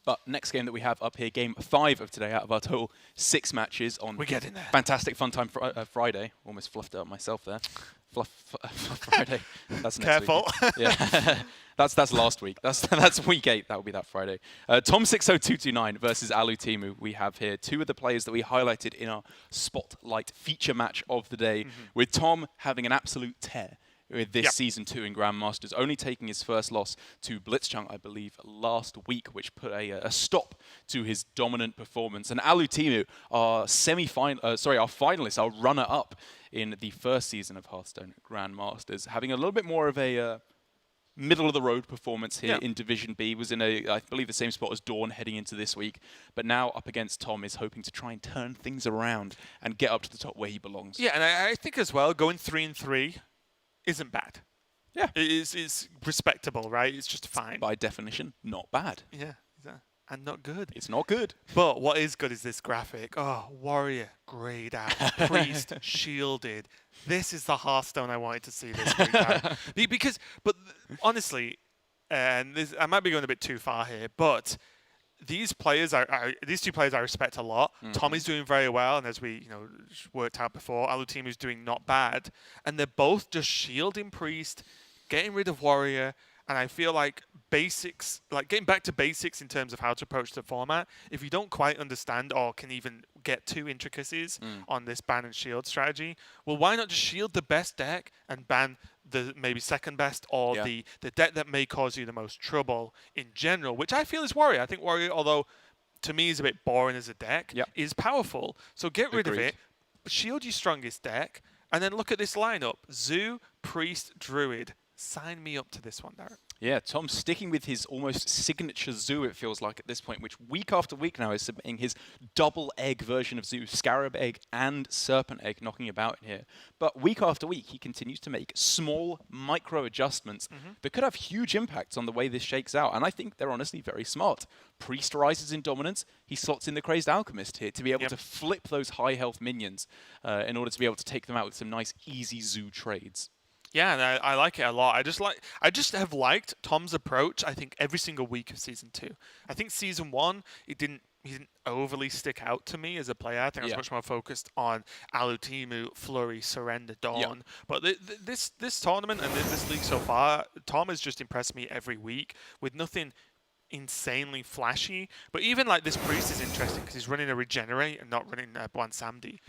But next game that we have up here, game 5 of today out of our total 6 matches on We're getting there. Fantastic Fun Time Friday. Almost fluffed it up myself there. Fluff Friday. That's next Careful. week. Yeah. That's last week. That's week 8. That will be that Friday. tom60229 versus Alutemu. We have here 2 of the players that we highlighted in our Spotlight feature match of the day, with Tom having an absolute tear with this Season 2 in Grandmasters, only taking his first loss to Blitzchung, I believe, last week, which put a stop to his dominant performance. And Alutemu, our finalist, our runner-up in the first season of Hearthstone Grandmasters, having a little bit more of a middle-of-the-road performance here in Division B. Was in I believe, the same spot as Dawn heading into this week, but now up against Tom is hoping to try and turn things around and get up to the top where he belongs. Yeah, and I think as well, going 3-3 isn't bad. Yeah. It's respectable, right? It's just fine. By definition, not bad. Yeah, and not good. It's not good. But what is good is this graphic. Oh, Warrior, grayed out. Priest, shielded. This is the Hearthstone I wanted to see this week. Honestly, and this, I might be going a bit too far here, but these players these 2 players I respect a lot. Tommy's doing very well, and as we worked out before, Alutemu's doing not bad, and they're both just shielding Priest, getting rid of Warrior, and I feel like basics, like getting back to basics in terms of how to approach the format. If you don't quite understand or can even get to intricacies on this ban and shield strategy, well, why not just shield the best deck and ban the maybe second best or the deck that may cause you the most trouble in general, which I feel is Warrior. I think Warrior, although to me is a bit boring as a deck, is powerful. So get rid of it, shield your strongest deck, and then look at this lineup. Zoo, Priest, Druid. Sign me up to this one, Derek. Yeah, Tom sticking with his almost signature Zoo, it feels like at this point, which week after week now is submitting his double egg version of Zoo, Scarab Egg and Serpent Egg, knocking about in here. But week after week, he continues to make small micro adjustments that could have huge impacts on the way this shakes out. And I think they're honestly very smart. Priest rises in dominance. He slots in the Crazed Alchemist here to be able to flip those high health minions in order to be able to take them out with some nice, easy Zoo trades. Yeah, and I like it a lot. I just have liked Tom's approach, I think, every single week of Season 2. I think Season 1, he didn't overly stick out to me as a player. I think I was much more focused on Alutemu, Flurry, Surrender, Dawn. But this tournament and this league so far, Tom has just impressed me every week with nothing insanely flashy, but even like this Priest is interesting because he's running a Regenerate and not running Bwansamdi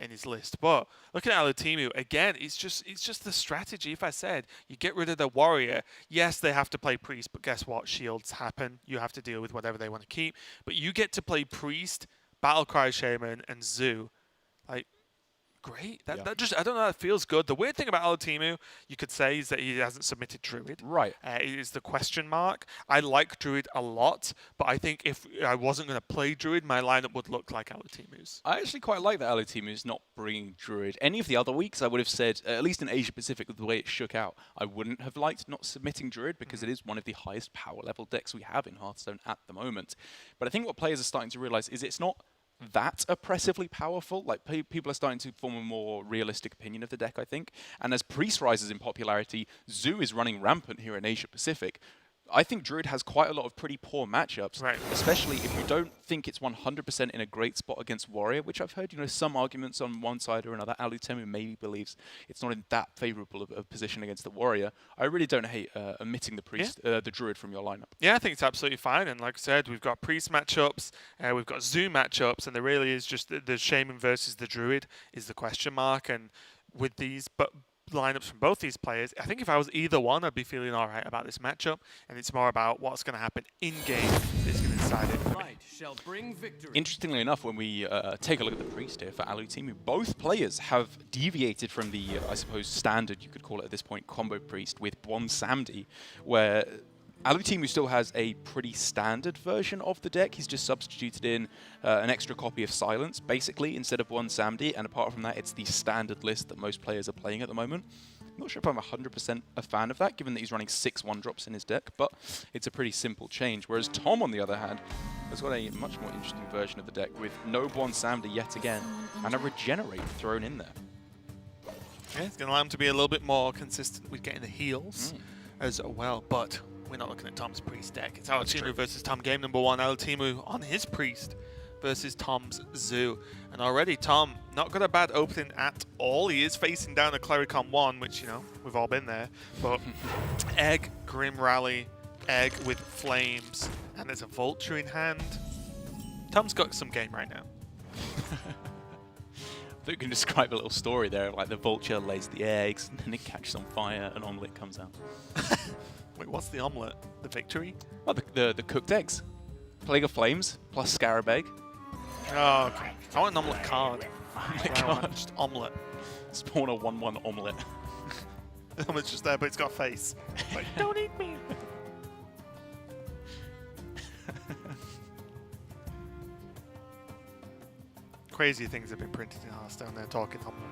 in his list. But looking at Alutemu again, it's just the strategy. If I said you get rid of the Warrior, yes, they have to play Priest, but guess what? Shields happen. You have to deal with whatever they want to keep, but you get to play Priest, Battlecry Shaman, and Zoo. Like, great. That just, I don't know, that feels good. The weird thing about Alutemu, you could say, is that he hasn't submitted Druid. Right. It is the question mark. I like Druid a lot, but I think if I wasn't going to play Druid, my lineup would look like Alutemu's. I actually quite like that Alutemu's not bringing Druid. Any of the other weeks, I would have said, at least in Asia Pacific, with the way it shook out, I wouldn't have liked not submitting Druid because it is one of the highest power level decks we have in Hearthstone at the moment. But I think what players are starting to realize is it's not that oppressively powerful. Like, people are starting to form a more realistic opinion of the deck, I think. And as Priest rises in popularity, Zoo is running rampant here in Asia Pacific. I think Druid has quite a lot of pretty poor matchups, especially if you don't think it's 100% in a great spot against Warrior, which I've heard, some arguments on one side or another. Alutemu maybe believes it's not in that favorable of a position against the Warrior. I really don't hate omitting the Priest, the Druid from your lineup. Yeah, I think it's absolutely fine. And like I said, we've got Priest matchups, we've got Zoo matchups, and there really is just the Shaman versus the Druid is the question mark. And with these, lineups from both these players, I think if I was either one, I'd be feeling all right about this matchup, and it's more about what's going to happen in-game that's going to decide it. Light shall bring victory. Interestingly enough, when we take a look at the Priest here for Alutemu, both players have deviated from the, I suppose, standard, you could call it at this point, combo Priest with Bwansamdi, where Alutemu still has a pretty standard version of the deck. He's just substituted in an extra copy of Silence, basically, instead of Bwansamdi, and apart from that, it's the standard list that most players are playing at the moment. I'm not sure if I'm 100% a fan of that, given that he's running 6 1-drops in his deck, but it's a pretty simple change. Whereas Tom, on the other hand, has got a much more interesting version of the deck with no Bwansamdi yet again, and a Regenerate thrown in there. Yeah, it's going to allow him to be a little bit more consistent with getting the heals as well, but we're not looking at Tom's Priest deck. It's Alutemu versus Tom. Game number 1. Alutemu on his Priest versus Tom's Zoo. And already Tom not got a bad opening at all. He is facing down a Cleric on 1, which, you know, we've all been there. But Egg, Grim Rally, Egg with Flames, and there's a Vulture in hand. Tom's got some game right now. You can describe a little story there, like the vulture lays the eggs, and then it catches on fire, an omelette comes out. Wait, what's the omelette? The victory? Well, the cooked eggs. Plague of Flames, plus Scarab Egg. Oh, okay. I want an omelette card. Omelette I want card. just omelette. Spawn a 1/1 omelette. The omelette's just there, but it's got a face. Like, don't eat me! Crazy things have been printed in Hearthstone. They're talking omelette.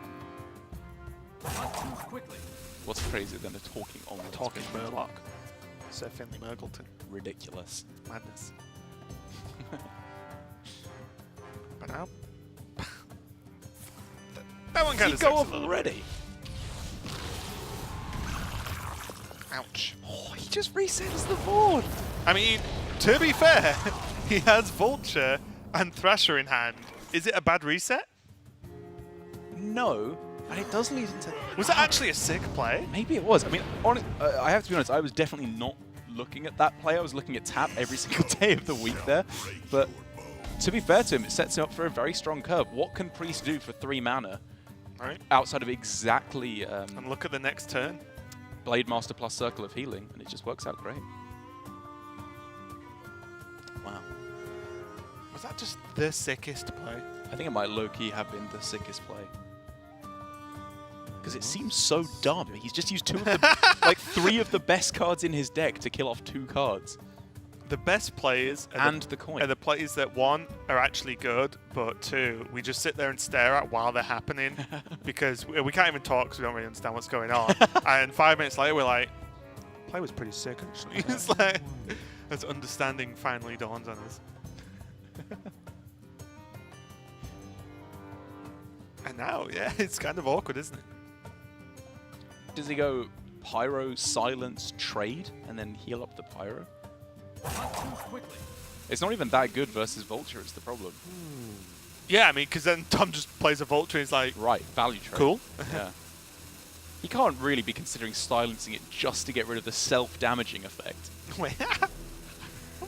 Quickly. What's crazier than a talking omelette? Talking Murloc. Sir Finley Murgleton. Ridiculous. Madness. But now... that one kind of go off already? Ouch. Oh, he just resets the board. I mean, to be fair, he has Vulture and Thrasher in hand. Is it a bad reset? No, and it does lead into... Was that actually a sick play? Maybe it was. I mean, I have to be honest, I was definitely not looking at that play. I was looking at tap every single day of the week there. But to be fair to him, it sets him up for a very strong curve. What can Priest do for 3 mana Right. outside of exactly And look at the next turn. Blade Master plus Circle of Healing, and it just works out great. Wow. Was that just the sickest play? I think it might low-key have been the sickest play. Because it seems so dumb. He's just used 2 of the, like 3 of the best cards in his deck to kill off 2 cards. The best plays And the coin. are the plays that 1 are actually good, but 2 we just sit there and stare at while they're happening because we can't even talk because we don't really understand what's going on. And 5 minutes later, we're like, play was pretty sick actually. It's like as understanding finally dawns on us. And now, yeah, it's kind of awkward, isn't it? Does he go Pyro, Silence, Trade, and then heal up the Pyro? Quickly. It's not even that good versus Vulture, it's the problem. Yeah, I mean, because then Tom just plays a Vulture and he's like, Right, value trade. cool. Yeah. He can't really be considering silencing it just to get rid of the self-damaging effect. Wait, that'd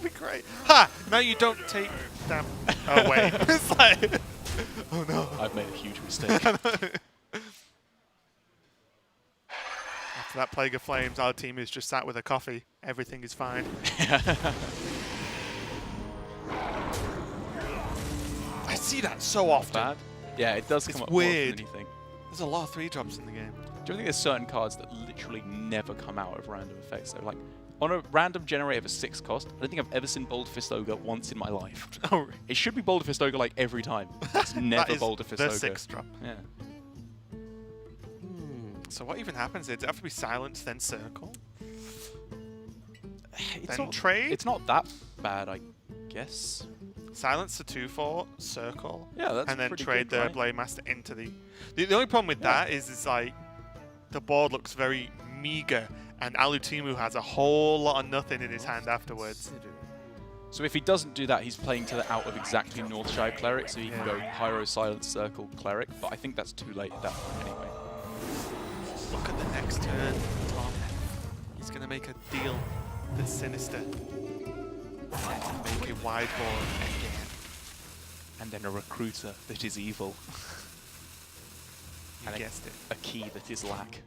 be great. Ha! Now you don't take damn. Oh wait, it's like, oh no. I've made a huge mistake. After that Plague of Flames, our team is just sat with a coffee. Everything is fine. I see that so often. Bad? Yeah, it does It's come up more often weird. than you think. There's a lot of 3-drops in the game. Do you think there's certain cards that literally never come out of random effects? So, like, on a random generator for 6 cost, I don't think I've ever seen Boulder Fist Ogre once in my life. Oh, really? It should be Boulder Fist Ogre like every time. It's never That is Boulder Fist the Ogre. 6-drop. Yeah. So what even happens? Does it have to be Silence, then Circle? It's Then not, Trade? It's not that bad, I guess. Silence to 2/4, Circle, Yeah, that's and then pretty trade good, the right? Blade Master into the... The only problem with that is like, the board looks very meager, and Alutemu has a whole lot of nothing in his hand afterwards. So if he doesn't do that, he's playing to the out of exactly Northshire Cleric, so he can go Pyro, Silence, Circle, Cleric, but I think that's too late at that point anyway. Look at the next turn, Tom. He's going to make a deal that's sinister. Make a wide board again. And then a Recruiter that is evil. You And guessed it. A key that is lack.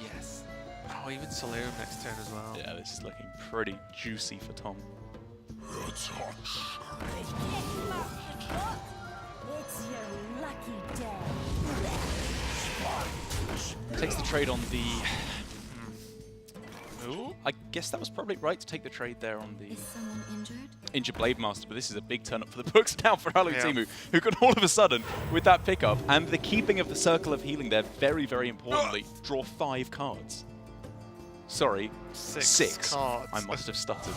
Yes. Oh, even Solarium next turn as well. Yeah, this is looking pretty juicy for Tom. It's your lucky day. Takes the trade on the... Ooh. I guess that was probably right to take the trade there on the Is someone injured? Injured Blade Master, but this is a big turn up for the books now for Alutemu, who can all of a sudden, with that pickup and the keeping of the Circle of Healing there, very, very importantly, draw 5 cards. Sorry, 6 cards. I must have stuttered.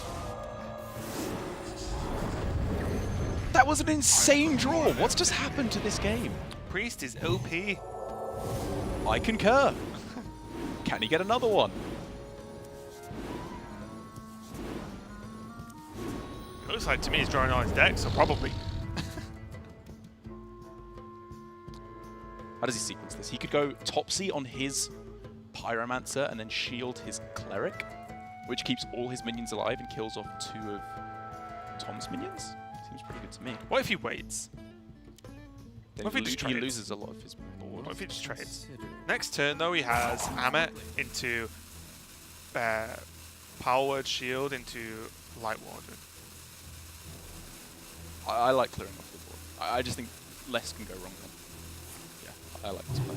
That was an insane draw. What's just happened to this game? Priest is OP. I concur. Can he get another one? Looks like to me he's drawing all his decks, so probably. How does he sequence this? He could go Topsy on his Pyromancer and then shield his Cleric, which keeps all his minions alive and kills off 2 of Tom's minions. Seems pretty good to me. What if he waits? Then What if he just he trades? loses a lot of his board. What if he just trades? Next turn, though, he has Amit into Power Word Shield into Light Warden. I like clearing off the board. I just think less can go wrong then. Yeah, I like this play.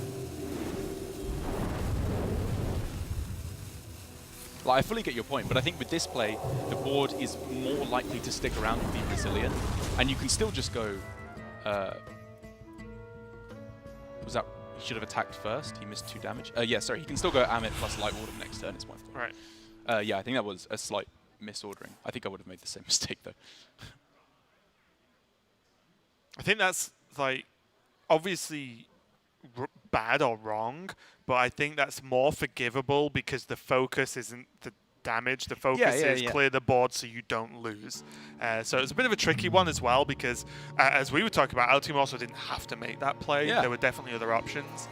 Like, I fully get your point, but I think with this play, the board is more likely to stick around and be resilient, and you can still just go. Was that he should have attacked first? He missed 2 damage. Yeah, sorry. He can still go Amit plus Light Warden next turn. Is my thought. Right. Yeah, I think that was a slight misordering. I think I would have made the same mistake though. I think that's like obviously bad or wrong, but I think that's more forgivable because the focus isn't the damage. The focus is clear the board so you don't lose. So it's a bit of a tricky one as well because, as we were talking about, Alutemu also didn't have to make that play. Yeah. There were definitely other options.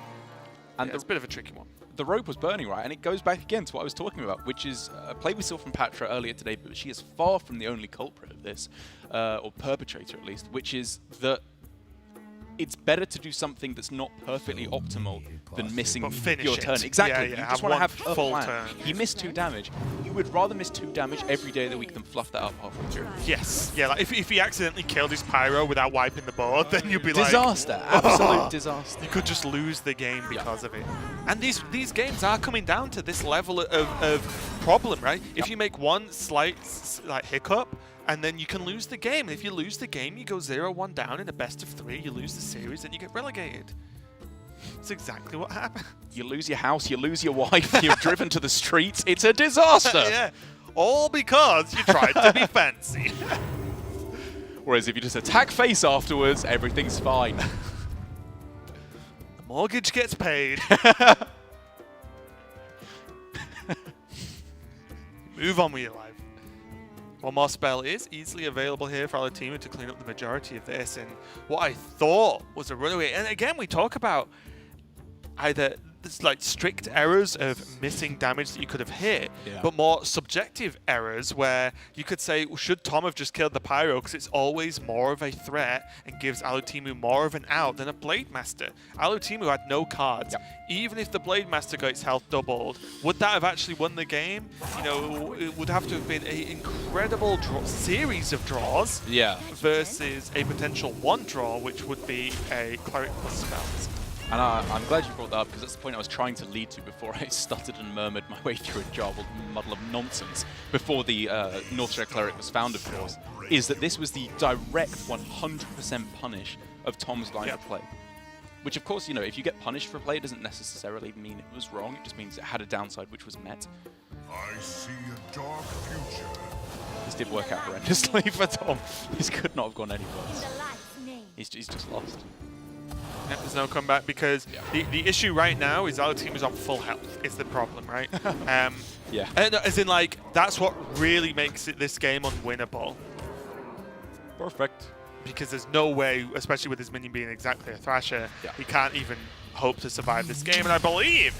And it's a bit of a tricky one. The rope was burning, right? And it goes back again to what I was talking about, which is a play we saw from Patra earlier today, but she is far from the only culprit of this, or perpetrator at least, which is that it's better to do something that's not perfectly optimal than missing But finish your it. turn. Exactly. Yeah, You have just want to one have a full plan. turn. He missed 2 damage. You would rather miss 2 damage every day of the week than fluff that up halfway through. Yes. Yeah, like if he accidentally killed his Pyro without wiping the board, then you'd be Disaster. Absolute disaster. You could just lose the game because of it. And these games are coming down to this level of problem, right? If you make one slight like hiccup, and then you can lose the game. And if you lose the game, you go 0-1 down in a best of 3, you lose the series, and you get relegated. That's exactly what happened. You lose your house, you lose your wife, you're driven to the streets. It's a disaster. Yeah. All because you tried to be fancy. Whereas if you just attack face afterwards, everything's fine. The mortgage gets paid. Move on with your life. One more spell is easily available here for Alutemu to clean up the majority of this. And what I thought was a runaway, and again, we talk about either there's like strict errors of missing damage that you could have hit, but more subjective errors where you could say, well, should Tom have just killed the Pyro because it's always more of a threat and gives Alutemu more of an out than a Blade Master. Alutemu had no cards. Even if the Blade Master got its health doubled, would that have actually won the game? You know, it would have to have been an incredible series of draws versus a potential 1 draw, which would be a Cleric plus spells. And I'm glad you brought that up because that's the point I was trying to lead to before I stuttered and murmured my way through a jarbled muddle of nonsense before the Northshire Cleric was found, of course, is that this was the direct 100% punish of Tom's line of play. Which, of course, you know, if you get punished for a play, it doesn't necessarily mean it was wrong. It just means it had a downside which was met. I see a dark future. This did work out horrendously for Tom. This could not have gone any worse. He's just lost. Yeah, there's no comeback because the issue right now is Alutemu's on full health is the problem, right? As in, like, that's what really makes this game unwinnable. Perfect. Because there's no way, especially with his minion being exactly a Thrasher, he can't even hope to survive this game. And I believe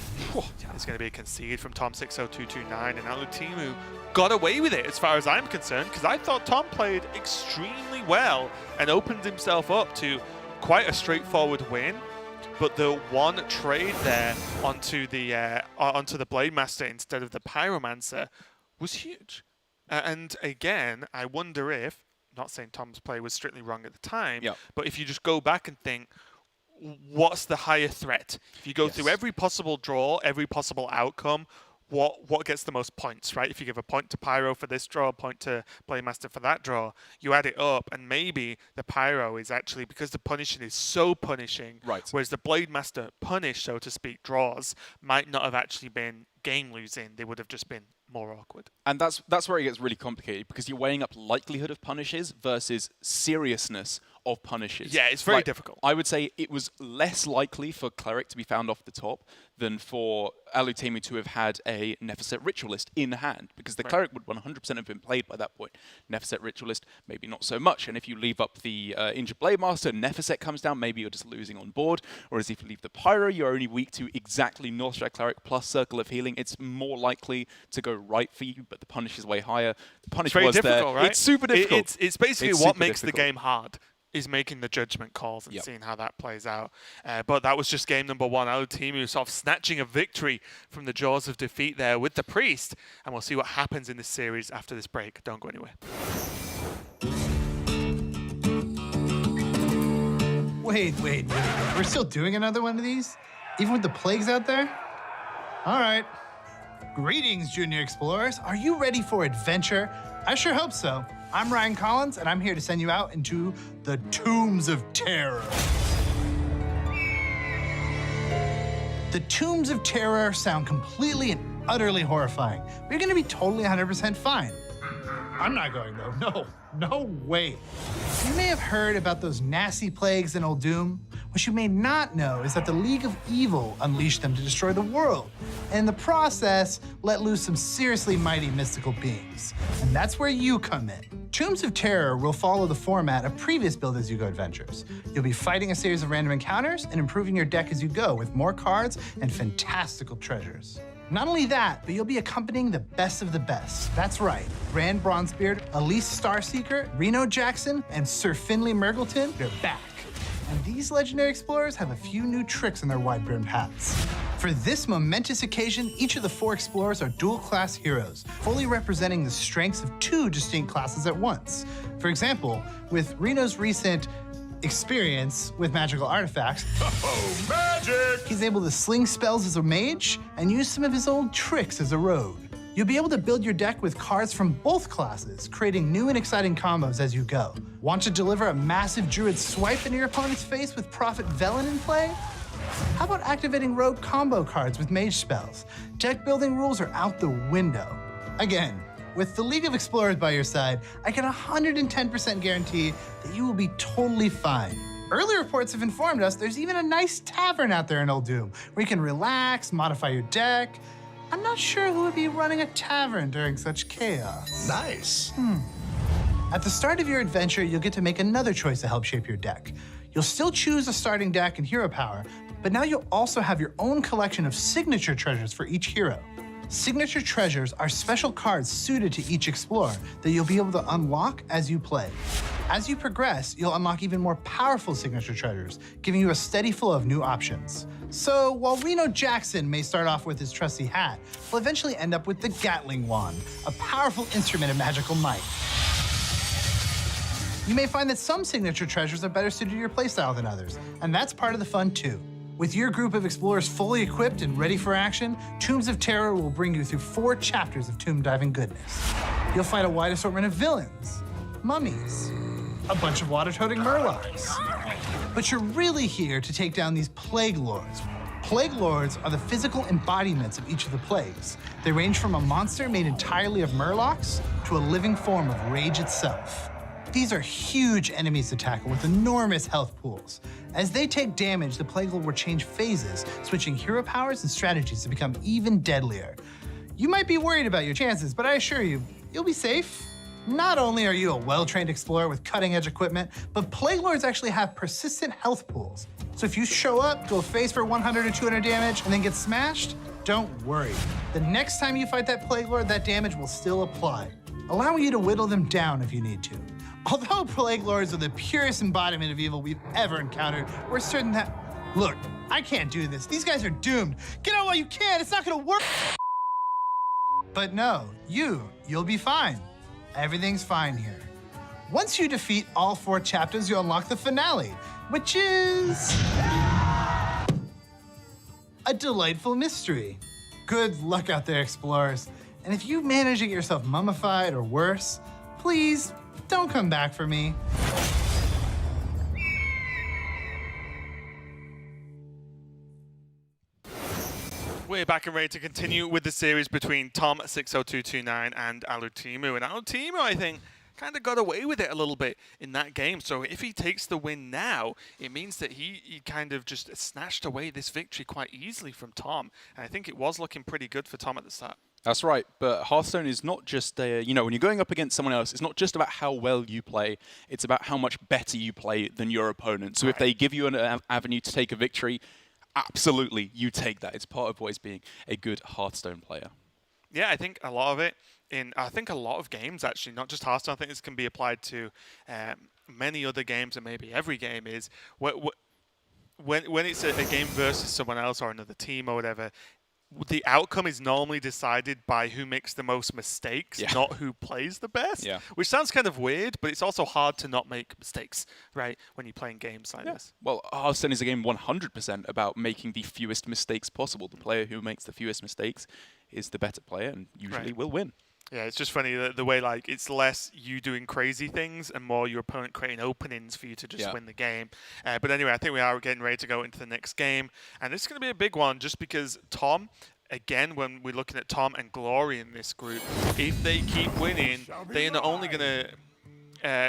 it's going to be a concede from tom60229, and Alutemu got away with it as far as I'm concerned, because I thought Tom played extremely well and opened himself up to quite a straightforward win. But the one trade there onto the Blade Master instead of the Pyromancer was huge. And again, I wonder if, not saying Tom's play was strictly wrong at the time, but if you just go back and think, what's the higher threat? If you go through every possible draw, every possible outcome, what gets the most points, right? If you give a point to Pyro for this draw, a point to Blade Master for that draw, you add it up, and maybe the Pyro is actually, because the punishing is so punishing, whereas the Blade Master punish, so to speak, draws, might not have actually been game-losing. They would have just been more awkward. And that's where it gets really complicated, because you're weighing up likelihood of punishes versus seriousness of punishes. Yeah, it's very difficult. I would say it was less likely for Cleric to be found off the top than for Alutemu to have had a Nephset Ritualist in hand, because the Cleric would 100% have been played by that point. Nephset Ritualist, maybe not so much. And if you leave up the Injured Blade Master, Nephset comes down, maybe you're just losing on board. Whereas if you leave the Pyro, you're only weak to exactly Northstrike Cleric plus Circle of Healing. It's more likely to go right for you, but the punish is way higher. The punish It's very was difficult, there. right? It's super difficult. It's basically It's what super makes the difficult. game hard is making the judgment calls and Yep. seeing how that plays out. But that was just game number 1. Alutemu sort of snatching a victory from the jaws of defeat there with the Priest. And we'll see what happens in this series after this break. Don't go anywhere. Wait. We're still doing another one of these? Even with the plagues out there? All right. Greetings, Junior Explorers. Are you ready for adventure? I sure hope so. I'm Ryan Collins, and I'm here to send you out into the Tombs of Terror. The Tombs of Terror sound completely and utterly horrifying, but you're gonna be totally 100% fine. I'm not going, though. No way. You may have heard about those nasty plagues in Doom. What you may not know is that the League of Evil unleashed them to destroy the world, and in the process, let loose some seriously mighty mystical beings. And that's where you come in. Tombs of Terror will follow the format of previous Build As You Go adventures. You'll be fighting a series of random encounters and improving your deck as you go with more cards and fantastical treasures. Not only that, but you'll be accompanying the best of the best. That's right, Rand Bronzebeard, Elise Starseeker, Reno Jackson, and Sir Finley Mergleton, they're back. And these legendary explorers have a few new tricks in their wide-brimmed hats. For this momentous occasion, each of the 4 explorers are dual-class heroes, fully representing the strengths of 2 distinct classes at once. For example, with Reno's recent experience with magical artifacts, Oh, magic! he's able to sling spells as a mage and use some of his old tricks as a rogue. You'll be able to build your deck with cards from both classes, creating new and exciting combos as you go. Want to deliver a massive druid swipe into your opponent's face with Prophet Velen in play? How about activating rogue combo cards with mage spells? Deck building rules are out the window. Again, with the League of Explorers by your side, I can 110% guarantee that you will be totally fine. Early reports have informed us there's even a nice tavern out there in Doom where you can relax, modify your deck. I'm not sure who would be running a tavern during such chaos. Nice. At the start of your adventure, you'll get to make another choice to help shape your deck. You'll still choose a starting deck and hero power, but now you'll also have your own collection of signature treasures for each hero. Signature treasures are special cards suited to each explorer that you'll be able to unlock as you play. As you progress, you'll unlock even more powerful signature treasures, giving you a steady flow of new options. So while Reno Jackson may start off with his trusty hat, he'll eventually end up with the Gatling Wand, a powerful instrument of magical might. You may find that some signature treasures are better suited to your playstyle than others, and that's part of the fun too. With your group of explorers fully equipped and ready for action, Tombs of Terror will bring you through 4 chapters of tomb diving goodness. You'll fight a wide assortment of villains, mummies, a bunch of water-toting murlocs. But you're really here to take down these Plague Lords. Plague Lords are the physical embodiments of each of the plagues. They range from a monster made entirely of murlocs to a living form of rage itself. These are huge enemies to tackle with enormous health pools. As they take damage, the Plague Lord will change phases, switching hero powers and strategies to become even deadlier. You might be worried about your chances, but I assure you, you'll be safe. Not only are you a well-trained explorer with cutting-edge equipment, but Plague Lords actually have persistent health pools. So if you show up, go face for 100 or 200 damage, and then get smashed, don't worry. The next time you fight that Plague Lord, that damage will still apply, allowing you to whittle them down if you need to. Although Plague Lords are the purest embodiment of evil we've ever encountered, we're certain that... Look, I can't do this. These guys are doomed. Get out while you can. It's not gonna work. But no, you'll be fine. Everything's fine here. Once you defeat all 4 chapters, you'll unlock the finale, which is... a delightful mystery. Good luck out there, explorers. And if you manage to get yourself mummified or worse, please don't come back for me. We're back and ready to continue with the series between tom60229 and Alutemu. And Alutemu, I think, kind of got away with it a little bit in that game. So if he takes the win now, it means that he kind of just snatched away this victory quite easily from Tom. And I think it was looking pretty good for Tom at the start. That's right, but Hearthstone is not just a, when you're going up against someone else, it's not just about how well you play, it's about how much better you play than your opponent. So if they give you an avenue to take a victory, absolutely, you take that. It's part of always being a good Hearthstone player. Yeah, I think a lot of it, I think a lot of games actually, not just Hearthstone, I think this can be applied to many other games and maybe every game is, when it's a game versus someone else or another team or whatever, the outcome is normally decided by who makes the most mistakes, not who plays the best. Yeah. Which sounds kind of weird, but it's also hard to not make mistakes, right, when you're playing games like this. Well, Hearthstone is a game 100% about making the fewest mistakes possible. The player who makes the fewest mistakes is the better player and usually will win. Yeah, it's just funny the way, like, it's less you doing crazy things and more your opponent creating openings for you to just win the game. But anyway, I think we are getting ready to go into the next game. And this is going to be a big one just because Tom, again, when we're looking at Tom and Glory in this group, if they keep winning, they are not only going to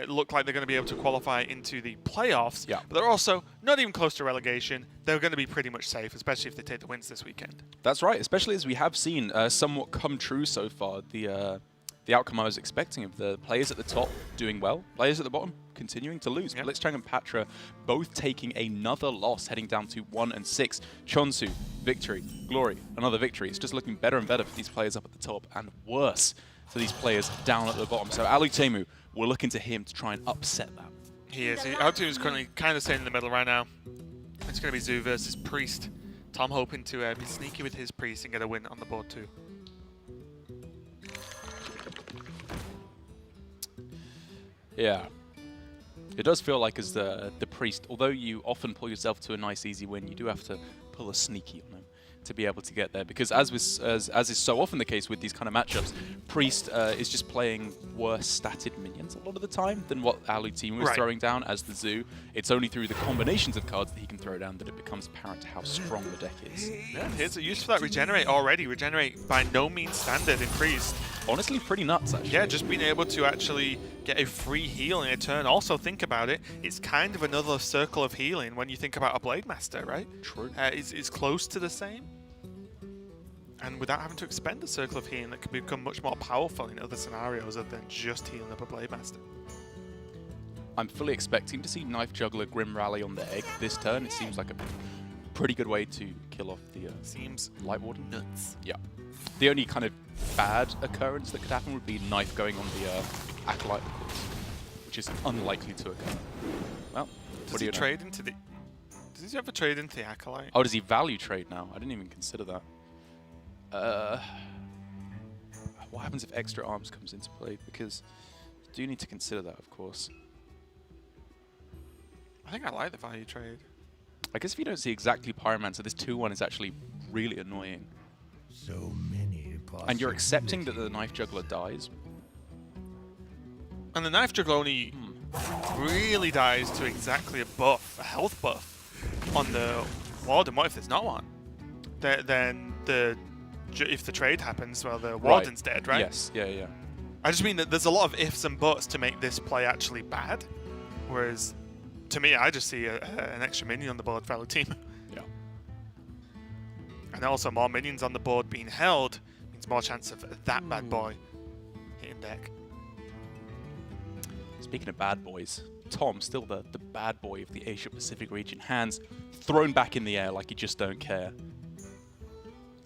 look like they're going to be able to qualify into the playoffs, but they're also not even close to relegation. They're going to be pretty much safe, especially if they take the wins this weekend. That's right, especially as we have seen somewhat come true so far. The outcome I was expecting of the players at the top doing well, players at the bottom continuing to lose. Blitzchang and Patra both taking another loss, heading down to 1-6. Chonsu, victory. Glory, another victory. It's just looking better and better for these players up at the top, and worse for these players down at the bottom. So Alutemu, we're looking to him to try and upset that. He is. Alutemu is currently kind of staying in the middle right now. It's going to be Zoo versus Priest. Tom hoping to be sneaky with his Priest and get a win on the board too. Yeah. It does feel like as the Priest, although you often pull yourself to a nice easy win, you do have to pull a sneaky on him to be able to get there. Because as is so often the case with these kind of matchups, Priest is just playing worse statted minions a lot of the time than what Alutemu is throwing down as the Zoo. It's only through the combinations of cards that he can throw down that it becomes apparent how strong the deck is. Yeah, here's a use for that Regenerate already. Regenerate by no means standard in Priest. Honestly, pretty nuts, actually. Yeah, just being able to actually get a free heal in a turn. Also, think about it. It's kind of another circle of healing when you think about a Blade Master, right? True. It's close to the same. And without having to expend a circle of healing, that can become much more powerful in other scenarios other than just healing up a Blade Master. I'm fully expecting to see Knife Juggler Grim Rally on the egg this turn. It seems like a pretty good way to kill off the Seems Light Warden. nuts. Yeah. The only kind of bad occurrence that could happen would be Knife going on the Acolyte, of course, which is unlikely to occur. Well, Does he trade into the... Does he ever trade into the Acolyte? Oh, does he value trade now? I didn't even consider that. What happens if extra arms comes into play? Because you do need to consider that, of course. I think I like the value trade. I guess if you don't see exactly Pyromancer, this 2-1 is actually really annoying. So many And you're accepting that the Knife Juggler dies. And the Knife Juggler only really dies to exactly a buff, a health buff on the Warden. What if there's not one? Then if the trade happens, well, the Warden's dead, right? Yes, yeah. I just mean that there's a lot of ifs and buts to make this play actually bad. Whereas, to me, I just see an extra minion on the board for our team. Yeah. And also more minions on the board being held means more chance of that bad boy hitting deck. Speaking of bad boys, Tom, still the bad boy of the Asia Pacific region, hands thrown back in the air like you just don't care.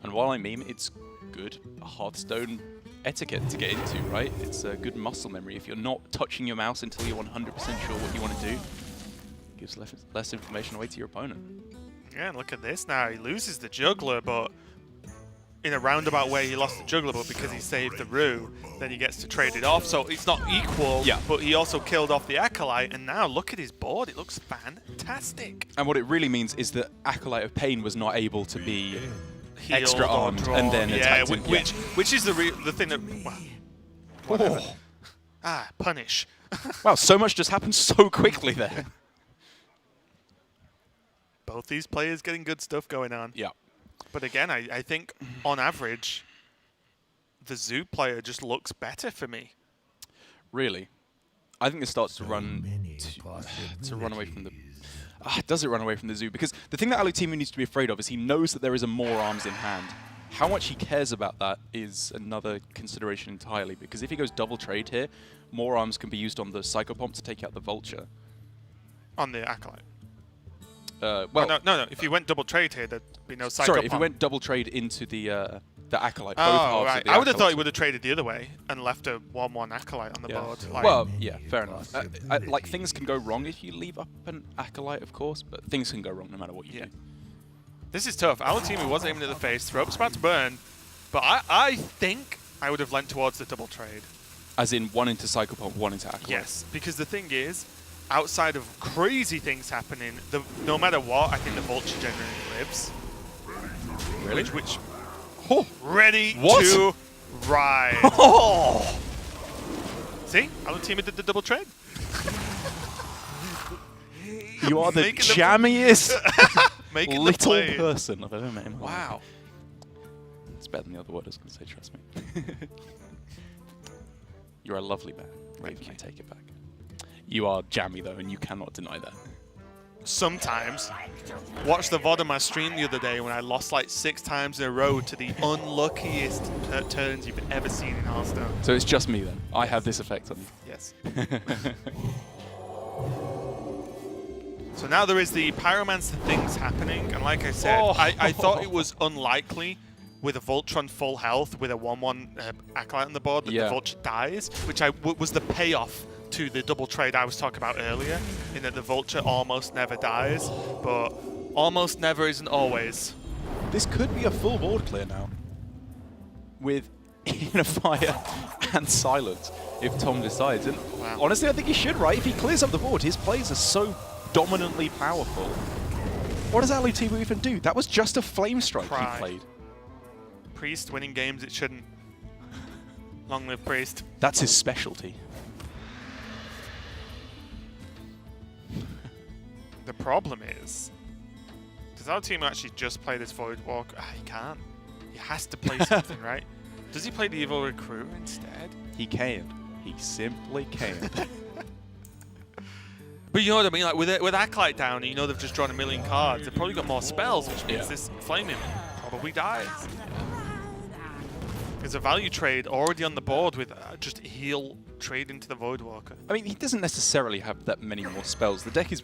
And while I meme, it's good Hearthstone etiquette to get into, right? It's a good muscle memory. If you're not touching your mouse until you're 100% sure what you want to do, it gives less information away to your opponent. Yeah, and look at this now. He loses the Juggler, but in a roundabout way he lost the Juggler, but because he saved the Rue, then he gets to trade it off. So it's not equal, but he also killed off the Acolyte, and now look at his board. It looks fantastic. And what it really means is that Acolyte of Pain was not able to be Healed extra armed and then attacked him. Which is the thing that... Well, punish. Wow, so much just happened so quickly there. Both these players getting good stuff going on. Yeah. But again, I think on average, the Zoo player just looks better for me. Really? I think this starts to So run many to run away from the. Does it run away from the zoo? Because the thing that Alutemu needs to be afraid of is he knows that there is a more arms in hand. How much he cares about that is another consideration entirely. Because if he goes double trade here, more arms can be used on the Psychopomp to take out the Vulture. On the Acolyte. Well, Oh, no. If you went double trade here, there'd be no Psycho sorry, if he Pump. went double trade into the Acolyte, both Oh, halves right. of the I would have thought Acolyte. he would have traded the other way and left a 1-1 Acolyte on the Yeah. board. Like, Well, yeah, fair enough. Like, things can go wrong if you leave up an Acolyte, of course, but things can go wrong no matter what you do. this is tough. Alutemu was aiming at the face. Thrope's about to burn. But I think I would have leant towards the double trade. As in one into Psychopomp, one into Acolyte. Yes, because the thing is, outside of crazy things happening, no matter what, I think the Vulture generally lives. Really? Which Oh. ready What? to ride. Oh! See? Alutemu did the double trade. You are the Making the- jammiest Making the little play. person I've ever met in my life. Wow. It's better than the other word I was going to say, trust me. You're a lovely man. Thank Even I you. take it back. You are jammy, though, and you cannot deny that. Sometimes. Watched the VOD on my stream the other day when I lost like 6 times in a row to the unluckiest turns you've ever seen in Hearthstone. So it's just me, then. I have this effect on you. Yes. So now there is the Pyromancer things happening, and like I said, Oh. I thought it was unlikely with a Vulture on full health with a 1-1 Acolyte on the board that Yeah. the Vulture dies, which was the payoff to the double trade I was talking about earlier, in that the Vulture almost never dies, but almost never isn't always. This could be a full board clear now. With Inner Fire and Silence, if Tom decides. And Wow. honestly, I think he should, right? If he clears up the board, his plays are so dominantly powerful. What does Alutemu even do? That was just a Flame Strike Cry. he played. Priest winning games, it shouldn't. Long live Priest. That's his specialty. The problem is, does our team actually just play this Void Walk? He can't. He has to play something, right? Does he play the Evil Recruiter instead? He can. He simply can. But you know what I mean? Like with Acolyte down, you know they've just drawn a million cards. They've probably got more spells, which means Yeah. this Flaming probably dies. There's a value trade already on the board with just heal trade into the Voidwalker. I mean, he doesn't necessarily have that many more spells. The deck is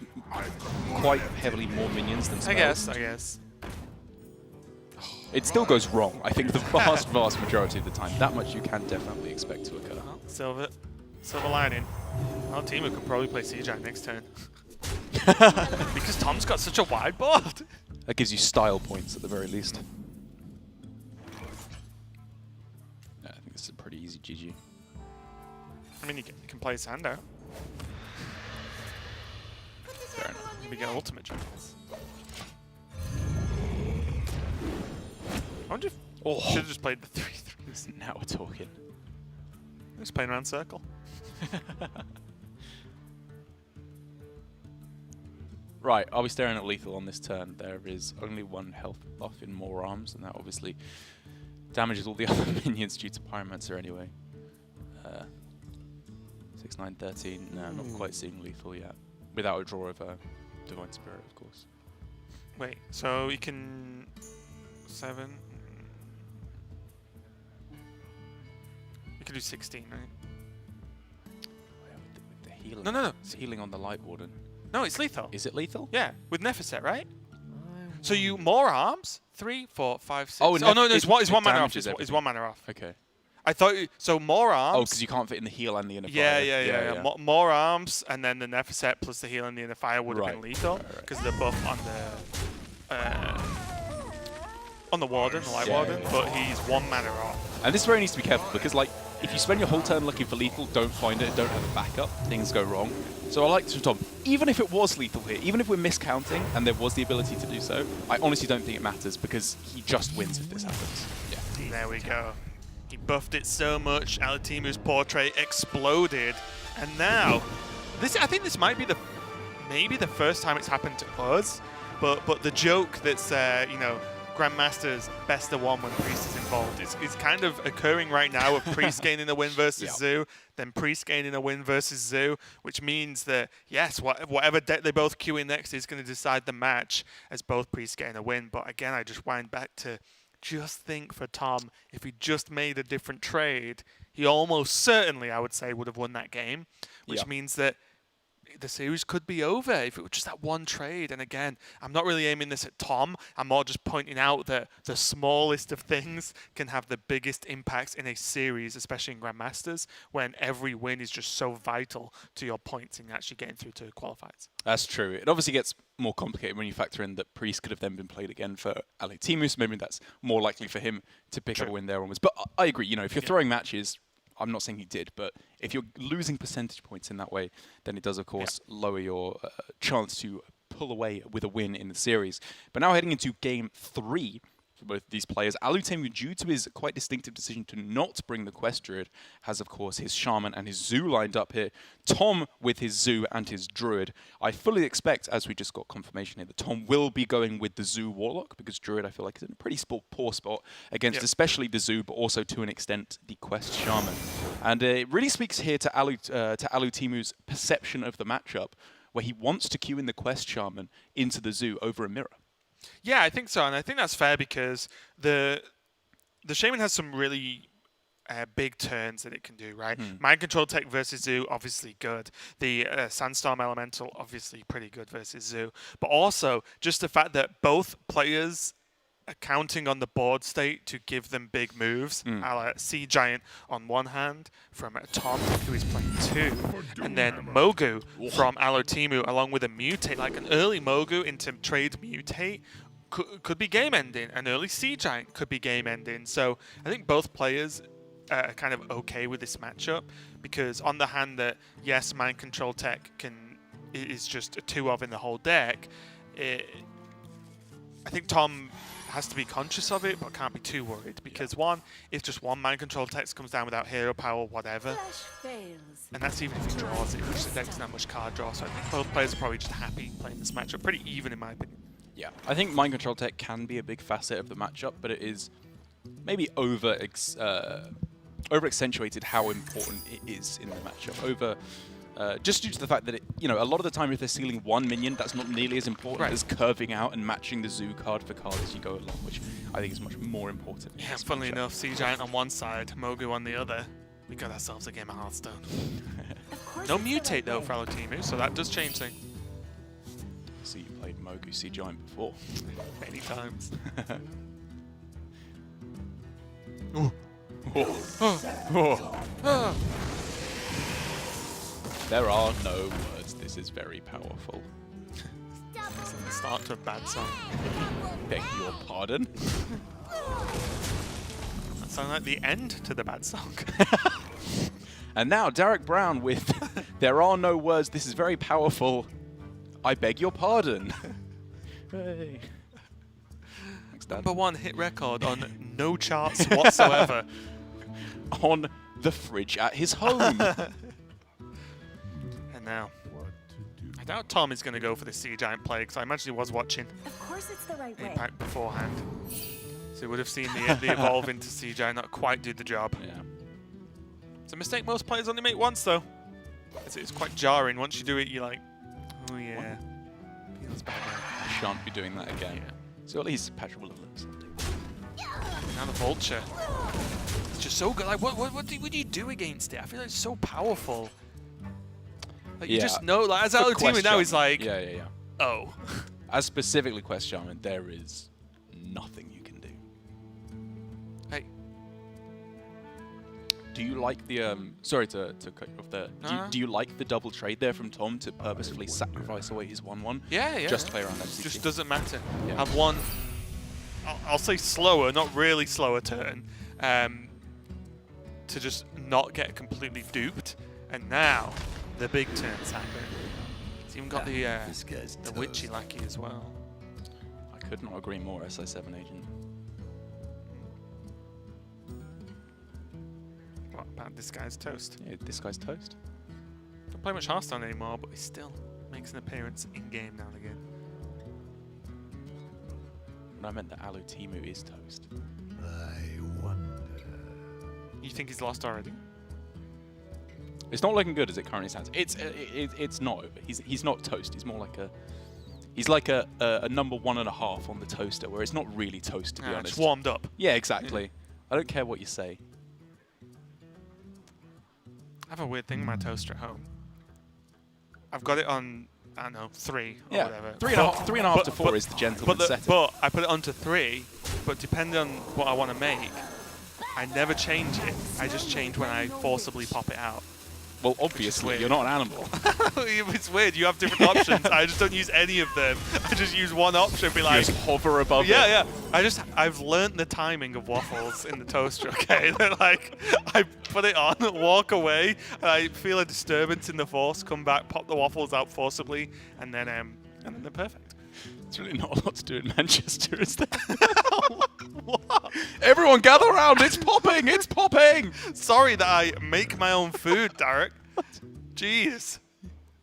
quite heavily more minions than spells. I guess. It still goes wrong, I think, the vast, vast majority of the time. That much you can definitely expect to occur. Well, silver lining. Our team could probably play CJ next turn. Because Tom's got such a wide board. That gives you style points at the very least. Yeah, I think this is a pretty easy GG. I mean, you can play his hand out. Fair enough. Maybe get ultimate chance. I wonder if should have just played the 3/3s. Now we're talking. Just playing around circle. Right, are we staring at lethal on this turn? There is only one health buff in more arms, and that obviously damages all the other minions due to Pyromancer anyway. 6, 9, 13. No, not quite seeing lethal yet. Without a draw of Divine Spirit, of course. Wait, so you can 7. You can do 16, right? With the healing. No. It's healing on the Light Warden. No, it's lethal. Is it lethal? Yeah, with Nefeset, right? So you more arms? 3, 4, 5, 6. Oh, no, it's one it mana off. damages It's everything. 1 mana off. Okay. I thought so. More arms. Oh, because you can't fit in the heal and the inner Yeah. fire. More arms, and then the Nefeset plus the heal and the inner fire would have Right. been lethal Right. because the buff on the Warden, the Light Warden. Yeah. But he's 1 mana off. And this is where he needs to be careful because, like, if you spend your whole turn looking for lethal, don't find it, don't have a backup, things go wrong. So I like to Tom, even if it was lethal here, even if we're miscounting and there was the ability to do so, I honestly don't think it matters because he just wins if this happens. Yeah. There we go. He buffed it so much, Alutemu's portrait exploded, and now I think this might be maybe the first time it's happened to us. But the joke that's Grandmasters best of one when Priest is involved. It's kind of occurring right now with Priest gaining a win versus Zoo, then Priest gaining a win versus Zoo, which means that, yes, whatever deck they both queue in next is going to decide the match as both Priests getting a win. But again, I just wind back to just think for Tom, if he just made a different trade, he almost certainly, I would say, would have won that game, which means that the series could be over if it was just that one trade. And again, I'm not really aiming this at Tom. I'm more just pointing out that the smallest of things can have the biggest impacts in a series, especially in Grandmasters, when every win is just so vital to your points in actually getting through to qualifiers. That's true. It obviously gets more complicated when you factor in that Priest could have then been played again for Alutemu, so maybe that's more likely for him to pick up a win there onwards. But I agree, you know, if you're throwing matches, I'm not saying he did, but if you're losing percentage points in that way, then it does, of course, lower your chance to pull away with a win in the series. But now heading into Game 3 for both of these players, Alutemu, due to his quite distinctive decision to not bring the Quest Druid, has, of course, his Shaman and his Zoo lined up here. Tom with his Zoo and his Druid. I fully expect, as we just got confirmation here, that Tom will be going with the Zoo Warlock, because Druid, I feel like, is in a pretty poor spot against especially the Zoo, but also, to an extent, the Quest Shaman. And it really speaks here to Alutemu's perception of the matchup, where he wants to queue in the Quest Shaman into the Zoo over a Mirror. Yeah, I think so, and I think that's fair because the Shaman has some really big turns that it can do, right? Mind Control Tech versus Zoo, obviously good. The Sandstorm Elemental, obviously pretty good versus Zoo. But also, just the fact that both players are counting on the board state to give them big moves, a la Sea Giant on one hand from Tom, who is playing 2, and then Mogu from Alutemu along with a Mutate, like an early Mogu into trade Mutate could be game ending, an early Sea Giant could be game ending. So I think both players are kind of okay with this matchup, because on the hand that, yes, Mind Control Tech is just a 2 of in the whole deck, I think Tom has to be conscious of it, but can't be too worried, because one, if just one Mind Control text comes down without hero power, whatever, and that's even if he draws it, which the deck doesn't have much card draw, so I think both players are probably just happy playing this matchup, pretty even in my opinion. Yeah, I think Mind Control Tech can be a big facet of the matchup, but it is maybe over accentuated how important it is in the matchup. Just due to the fact that a lot of the time if they're sealing one minion, that's not nearly as important as curving out and matching the Zoo card for card as you go along, which I think is much more important. Yeah, funnily enough, Sea Giant on one side, Mogu on the other. We got ourselves a game of Hearthstone. No Mutate though for Alutemu, so that does change things. So you played Mogu Sea Giant before. Many times. There are no words. This is very powerful. It's the start to a bad song. Beg your pardon? That sounds like the end to the bad song. And now Derek Brown with There Are No Words. This is very powerful. I beg your pardon. Hey. Thanks, Dad. #1 hit record on no charts whatsoever. On the fridge at his home. And now, I doubt Tom is going to go for the Sea Giant play, because I imagine he was watching Of course it's the right way. Impact beforehand. So he would have seen the evolve into Sea Giant not quite do the job. Yeah. It's a mistake most players only make once, though. It's quite jarring. Once you do it, you're like, oh yeah, feels bad. I shan't be doing that again. Yeah. So at least Patrick will have learned something. Now the Vulture. It's just so good. Like, what do you do against it? I feel like it's so powerful. Like, you just know, like, as Alutemu now, he's like, oh. As specifically Quest Shaman, there is nothing you can do. Hey. Do you like the, sorry to cut you off there. Do you like the double trade there from Tom to purposefully sacrifice away his 1/1? Yeah. Just play around MCT? Just doesn't matter. Yeah. Have one, I'll say slower, not really slower turn, to just not get completely duped. And now, the big turns happen. It's even got the witchy lackey as well. I could not agree more, SI7 agent. What about this guy's toast? Yeah, this guy's toast. Don't play much Hearthstone anymore, but he still makes an appearance in-game now and again. but I meant that Alutemu is toast. I wonder. You think he's lost already? It's not looking good as it currently stands. It's not over. He's not toast. He's more like a number 1.5 on the toaster, where it's not really toast, to be honest. It's warmed up. Yeah, exactly. I don't care what you say. I have a weird thing in my toaster at home. I've got it on, I don't know, 3 or Yeah, whatever. 3.5 to 4 is the gentleman's setting. But I put it onto 3, but depending on what I want to make, I never change it. I just change when I forcibly pop it out. Well, obviously, weird. you're not an animal. It's weird. You have different options. I just don't use any of them. I just use one option. Be like, You just hover above it. yeah. I've learned the timing of waffles in the toaster. Okay, they're like, I put it on, walk away, and I feel a disturbance in the force. Come back, pop the waffles out forcibly, and then they're perfect. It's really not a lot to do in Manchester, is there? What? Everyone gather around! It's popping! It's popping! Sorry that I make my own food, Derek. Jeez.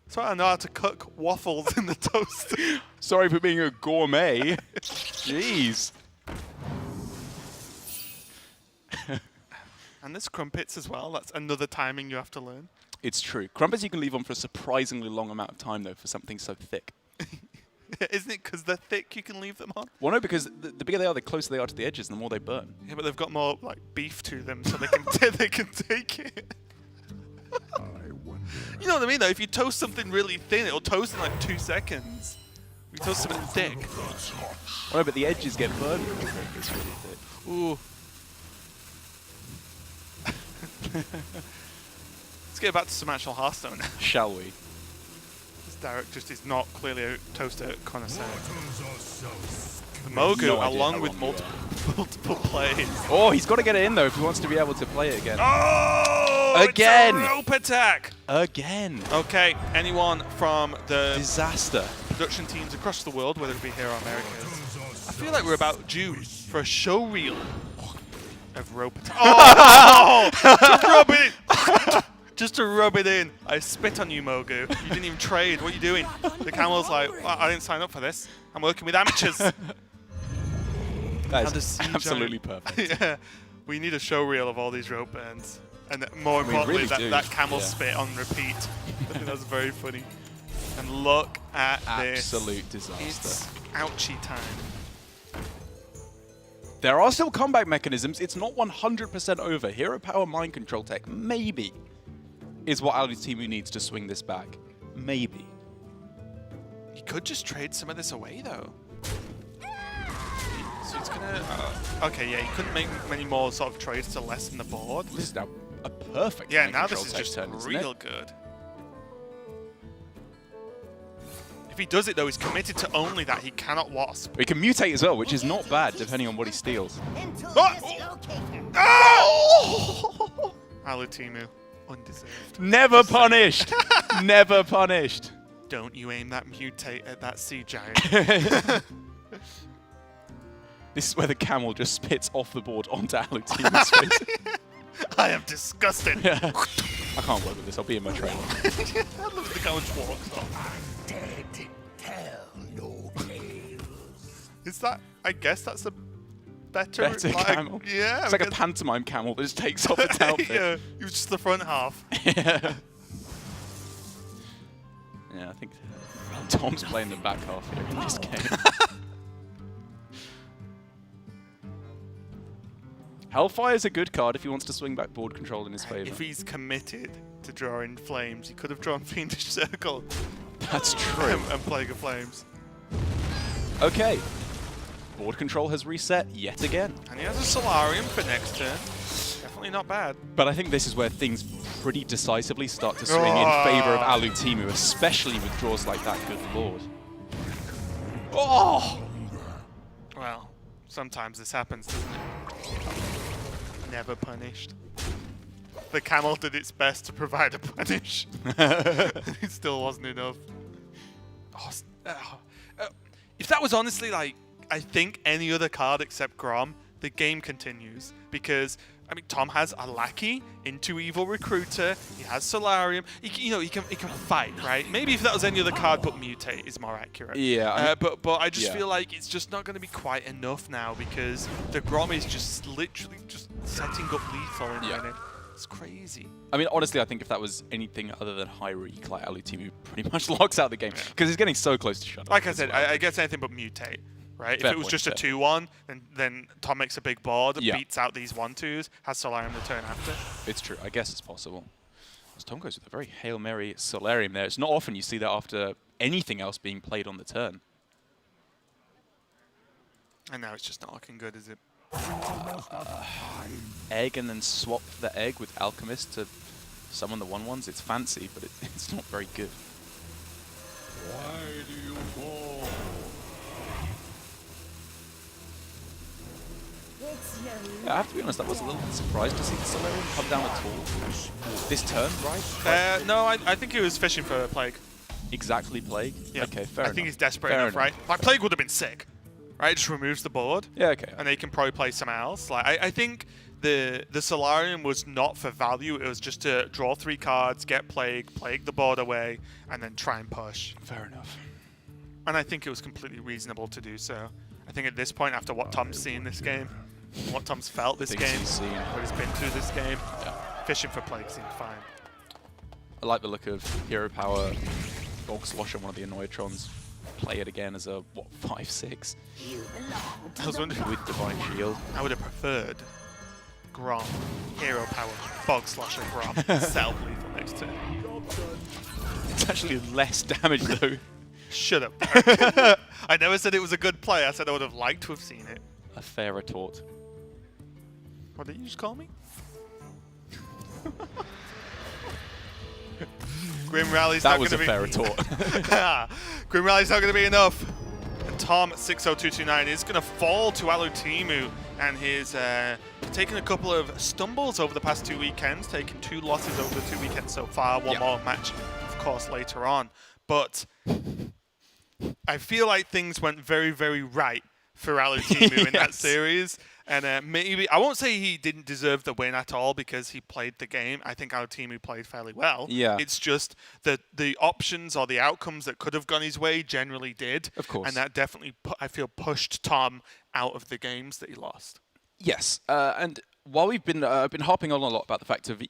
That's why I know how to cook waffles in the toaster. Sorry for being a gourmet. Jeez. And there's crumpets as well. That's another timing you have to learn. It's true. Crumpets you can leave on for a surprisingly long amount of time, though, for something so thick. Isn't it because they're thick you can leave them on? Well, no, because the bigger they are, the closer they are to the edges, and the more they burn. Yeah, but they've got more like beef to them, so they can they can take it. I wonder. You know what I mean, though? If you toast something really thin, it'll toast in like 2 seconds. If you toast something thick. Well, no, but the edges get burned when it's really thick. Ooh. Let's get back to some actual Hearthstone now. Shall we? Derek just is not clearly a toaster connoisseur. The Mogu, no idea how along with long you multiple plays. Oh, he's got to get it in, though, if he wants to be able to play it again. Oh! Again! It's a rope attack! Again! Okay, anyone from the Disaster. production teams across the world, whether it be here or Americas, I feel like we're about due for a show reel of rope attack. Oh! Just rub it in! Just to rub it in. I spit on you, Mogu. You didn't even trade. What are you doing? The camel's like, well, I didn't sign up for this. I'm working with amateurs. That And the is sea absolutely giant. perfect. Yeah. We need a show reel of all these rope burns. And more importantly, really that do. camel Yeah. spit on repeat. I think that's very funny. And look at this. Absolute disaster. It's ouchie time. There are still comeback mechanisms. It's not 100% over. Hero Power Mind Control Tech, maybe, is what Alutemu needs to swing this back. Maybe. He could just trade some of this away, though. So he's gonna... okay, yeah, he couldn't make many more sort of trades to lessen the board. This is now a perfect Yeah, Mind now Control this is Tech just turn, isn't real it? good. If he does it, though, he's committed to only that. He cannot wasp. He can mutate as well, which is not bad, depending on what he steals. Oh! Alutemu, undeserved. Never punished! Never punished! Don't you aim that mutate at that sea giant. This is where the camel just spits off the board onto Alutemu's face. I am disgusted. I can't work with this, I'll be in my trailer. I love the camel just walks off. Dead, tell no tales. Is that... I guess that's a better... Better like, camel. Yeah. It's like a pantomime camel that just takes off its outfit. Yeah, it was just the front half. Yeah. Yeah, I think Tom's playing the back half here in this game. Hellfire's a good card if he wants to swing back board control in his favour. If he's committed to drawing flames, he could have drawn Fiendish Circle. That's true. And Plague of Flames. Okay. Board control has reset yet again. And he has a Solarium for next turn. Definitely not bad. But I think this is where things pretty decisively start to swing in favour of Alutemu, especially with draws like that, good lord. Oh! Well, sometimes this happens, doesn't it? Never punished. The camel did its best to provide a punish. It still wasn't enough. If that was honestly like, I think any other card except Grom, the game continues. Because I mean, Tom has a lackey into Evil Recruiter. He has Solarium. He can fight, right? Maybe if that was any other card, but Mutate is more accurate. Yeah, I mean- but I just yeah. feel like it's just not going to be quite enough now because the Grom is just literally just setting up lethal in Yeah. minute. It's crazy. I mean, honestly, I think if that was anything other than high reek, like Alutemu pretty much locks out the game because he's getting so close to shut up. Like I as said, well. I guess anything but Mutate. Right? Fair if it was point, just a fair 2-1, then Tom makes a big board, Yeah. beats out these 1-2s, has Solarium the turn after. It's true. I guess it's possible. As Tom goes with a very Hail Mary Solarium there. It's not often you see that after anything else being played on the turn. And now it's just not looking good, is it? Egg and then swap the egg with Alchemist to summon the 1/1s. It's fancy, but it's not very good. Why do you fall? I have to be honest, I was a little bit surprised to see the Solarium come down at all this turn, right? No, I think he was fishing for a Plague. Exactly Plague? Yeah. Okay, fair I enough. think he's desperate Fair enough, right? Like, Plague would have been sick. Right? It just removes the board. Yeah, okay. And they can probably play something else. Like, I think the Solarium was not for value. It was just to draw 3 cards, get Plague, Plague the board away, and then try and push. Fair enough. And I think it was completely reasonable to do so. I think at this point, after what Tom's seen this game, what Tom's felt this Things game, he's seen. what he's been through this game, Yeah. fishing for Plague seemed fine. I like the look of Hero Power, Bog Slosh on one of the Annoyatrons. Play it again as a, what, 5/6? I was wondering, With Divine Shield. I would have preferred Grom, Hero Power, Bog Slasher Grom, self-lethal next turn. It's actually less damage though. Shut up. I never said it was a good play. I said I would have liked to have seen it. A fair retort. What did you just call me? Grim Rally's That not was going a to be... fair retort. Grim Rally's not going to be enough. And tom60229 is going to fall to Alutemu, and he's taken a couple of stumbles over the past 2 weekends, taken 2 losses over the 2 weekends so far, one more match, of course, later on. But I feel like things went very, very right for Alutemu in that Yes. series. And maybe, I won't say he didn't deserve the win at all because he played the game. I think Alutemu played fairly well. Yeah. It's just that the options or the outcomes that could have gone his way generally did. Of course. And that definitely, I feel, pushed Tom out of the games that he lost. Yes, and while we've been harping on a lot about the fact of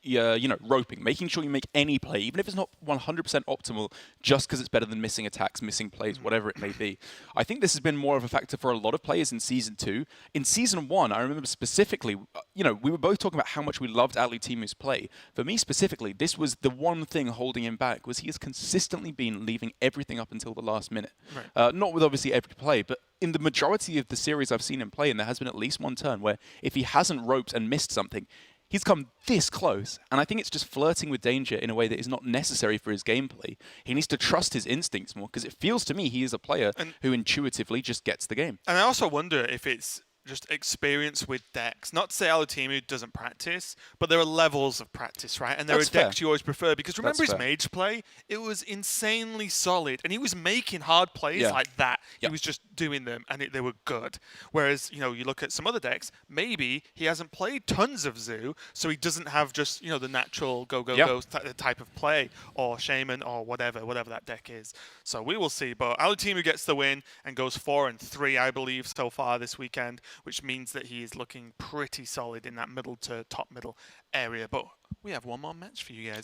roping, making sure you make any play, even if it's not 100% optimal, just because it's better than missing attacks, missing plays, whatever it may be. I think this has been more of a factor for a lot of players in Season 2. In Season 1, I remember specifically, we were both talking about how much we loved Alutemu's play. For me specifically, this was the one thing holding him back, was he has consistently been leaving everything up until the last minute. Right. Not with obviously every play, but in the majority of the series I've seen him play, and there has been at least one turn where if he hasn't roped and missed something, he's come this close. And I think it's just flirting with danger in a way that is not necessary for his gameplay. He needs to trust his instincts more, because it feels to me he is a player who intuitively just gets the game. And I also wonder if it's just experience with decks. Not to say Alutemu doesn't practice, but there are levels of practice, right? And there That's are decks fair. you always prefer. Because remember That's his fair. mage play? It was insanely solid. And he was making hard plays Yeah. like that. Yeah. He was just doing them, and they were good. Whereas, you look at some other decks, maybe he hasn't played tons of Zoo, so he doesn't have just, the natural go type of play, or Shaman, or whatever that deck is. So we will see. But Alutemu gets the win and goes 4-3, I believe, so far this weekend, which means that he is looking pretty solid in that middle to top middle area. But we have one more match for you guys.